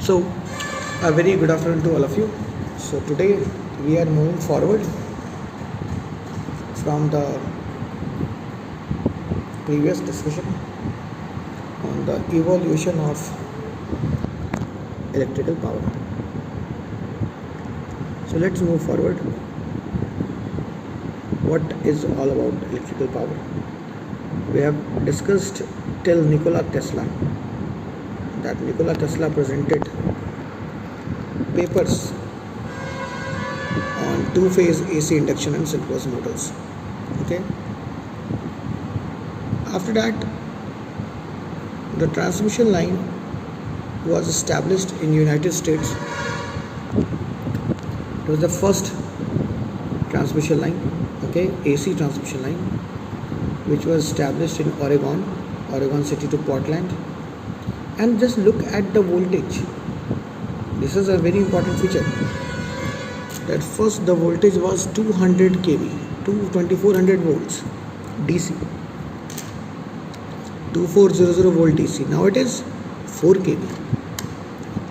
So, a very good afternoon to all of you. So, today we are moving forward from the previous discussion on the evolution of electrical power. So, let's move forward. What is all about electrical power? We have discussed till Nikola Tesla, that Nikola Tesla presented papers on two-phase AC induction and synchronous motors. Okay. After that, the transmission line was established in United States. It was the first transmission line, okay, AC transmission line, which was established in Oregon City to Portland. And just look at the voltage. This is a very important feature. That first the voltage was 200 kV, 2400 volts DC, 2400 volt DC. Now it is 4 kV.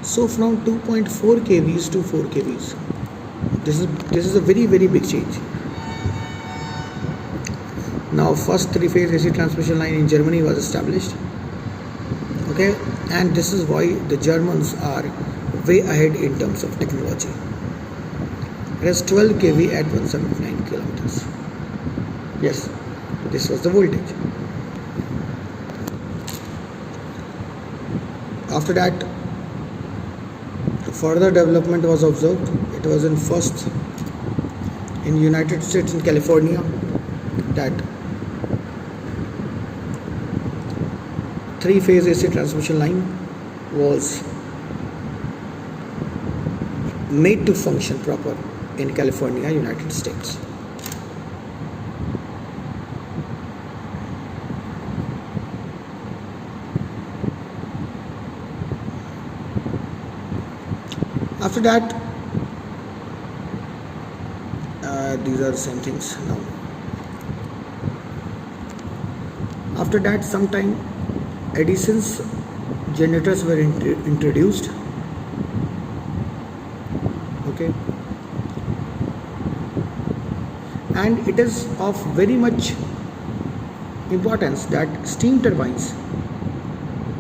So from 2.4 kVs to 4 kVs. This is a very big change. Now first three-phase AC transmission line in Germany was established. Okay, and this is why the Germans are way ahead in terms of technology. It has 12 kV at 179 kilometers. Yes, this was the voltage. After that, further development was observed. It was in United States in California that three-phase AC transmission line was made to function proper in California, United States. After that, these are the same things now. After that, sometime Edison's generators were introduced. Okay, and it is of very much importance that steam turbines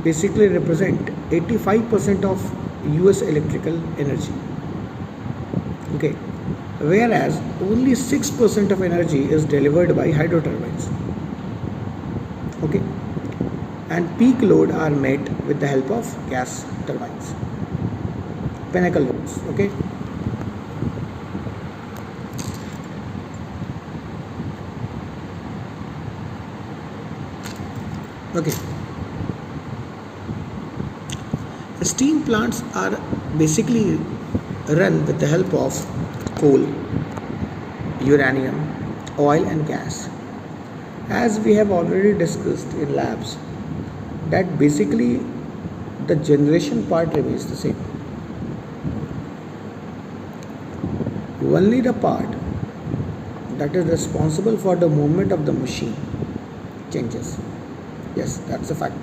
basically represent 85% of US electrical energy. Okay, whereas only 6% of energy is delivered by hydro turbines. Okay, and peak load are met with the help of gas turbines, pinnacle loads. Okay, steam plants are basically run with the help of coal, uranium, oil and gas. As we have already discussed in labs, that basically the generation part remains the same. Only the part that is responsible for the movement of the machine changes. Yes, that's a fact.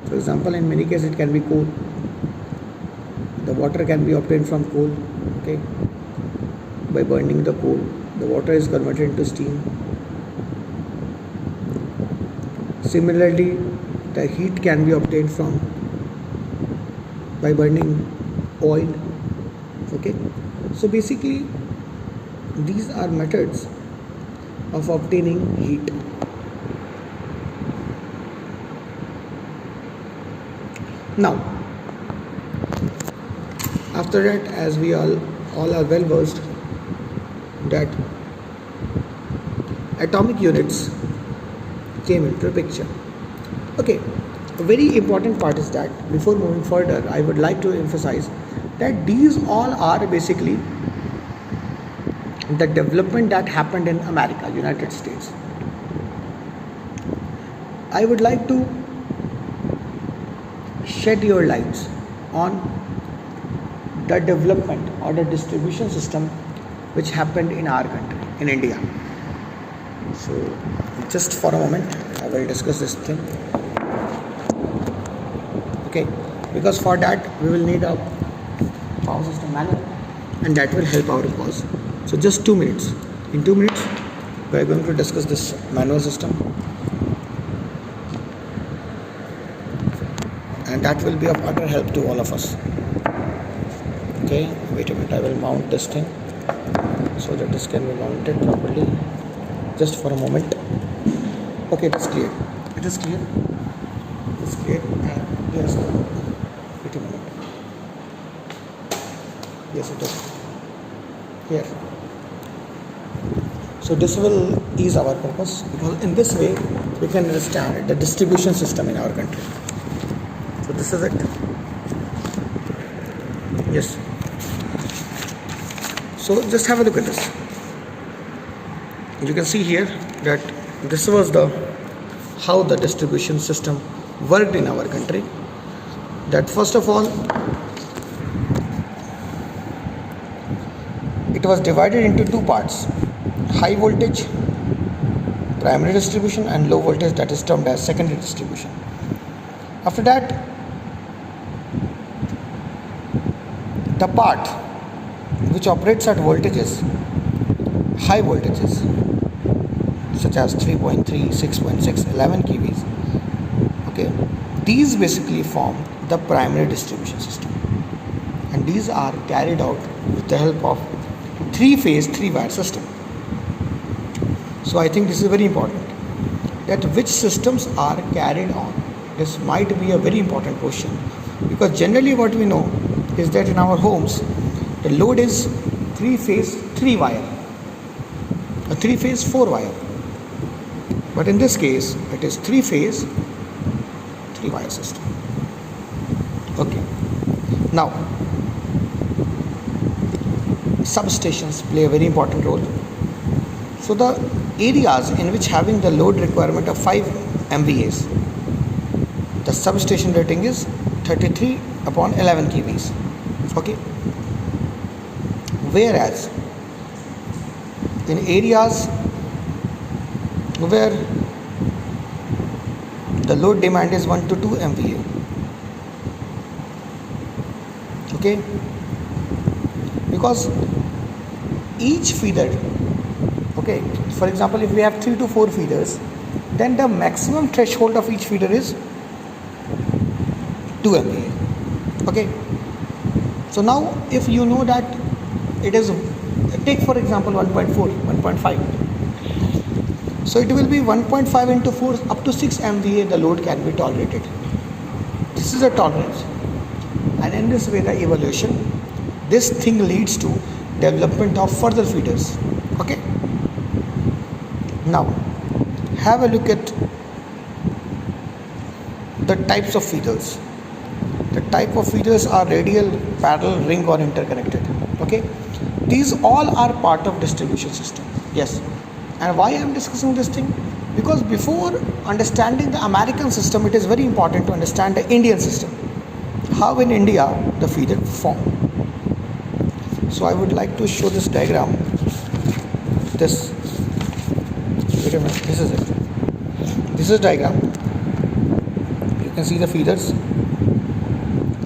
For example, in many cases it can be coal. The water can be obtained from coal. Okay, by burning the coal, the water is converted into steam. Similarly, the heat can be obtained by burning oil. Okay, so basically these are methods of obtaining heat. Now, after that, as we all are well versed, that atomic units came into the picture. Okay, a very important part is that before moving further, I would like to emphasize that these all are basically the development that happened in America, United States. I would like to shed your lights on the development or the distribution system which happened in our country, in India. So just for a moment I will discuss this thing. Okay, Because for that we will need a power system manual, and that will help our cause. So just 2 minutes. In 2 minutes we are going to discuss this manual system, and that will be of utter help to all of us. Okay, wait a minute, I will mount this thing so that this can be mounted properly. Just for a moment. Okay, it is clear. It is clear. It is clear. And yes, wait a minute. Yes, it is. Here. So this will ease our purpose, because in this way we can understand the distribution system in our country. So this is it. Yes. So just have a look at this. You can see here that this was how the distribution system worked in our country. That first of all, it was divided into two parts: high voltage primary distribution and low voltage, that is termed as secondary distribution. After that, the part which operates at voltages, high voltages such as 3.3, 6.6, 11 kVs, okay, these basically form the primary distribution system, and these are carried out with the help of 3-phase 3-wire system. So I think this is very important, that which systems are carried on. This might be a very important question, because generally what we know is that in our homes the load is 3-phase 3-wire, a 3-phase 4-wire, but in this case it is 3-phase 3-wire system. Okay, now substations play a very important role. So the areas in which having the load requirement of 5 MVAs, the substation rating is 33 upon 11 kVs. Okay, whereas in areas where the load demand is 1 to 2 MVA, okay, because each feeder, okay, for example, if we have 3 to 4 feeders, then the maximum threshold of each feeder is 2 MVA. Okay, so now if you know that it is, take for example 1.4, 1.5, so it will be 1.5 into 4 up to 6 MVA the load can be tolerated. This is a tolerance, and in this way the evaluation, this thing leads to development of further feeders. Okay, now have a look at the types of feeders. The type of feeders are radial, parallel, ring or interconnected. Okay, these all are part of distribution system. Yes, and why I am discussing this thing? Because before understanding the American system, it is very important to understand the Indian system, how in India the feeder form. So I would like to show this diagram. This, wait a minute, this is it. This is diagram. You can see the feeders,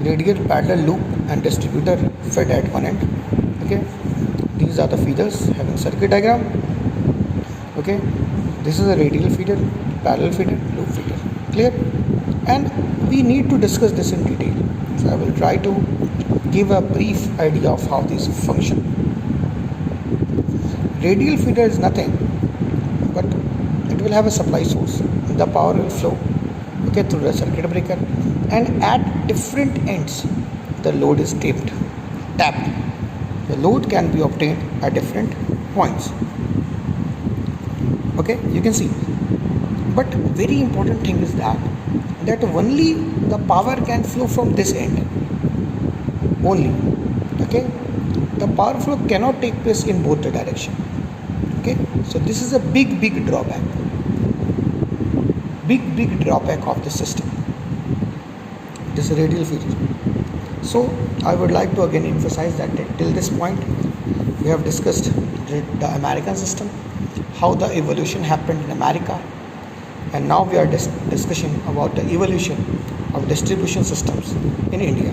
radial, parallel, loop and distributor fed at one end. Okay, these are the feeders having circuit diagram. Okay, this is a radial feeder, parallel feeder, loop feeder. Clear? And we need to discuss this in detail. So I will try to give a brief idea of how these function. Radial feeder is nothing but it will have a supply source. The power will flow, okay, through the circuit breaker, and at different ends the load is tapped. The load can be obtained at different points. Okay, you can see. But very important thing is that only the power can flow from this end only. Okay, the power flow cannot take place in both the direction. Okay, so this is a big drawback, big drawback of the system, this radial feeder. So I would like to again emphasize that till this point we have discussed the American system, how the evolution happened in America, and now we are discussing about the evolution of distribution systems in India.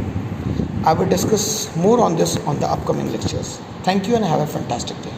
I will discuss more on this on the upcoming lectures. Thank you and have a fantastic day.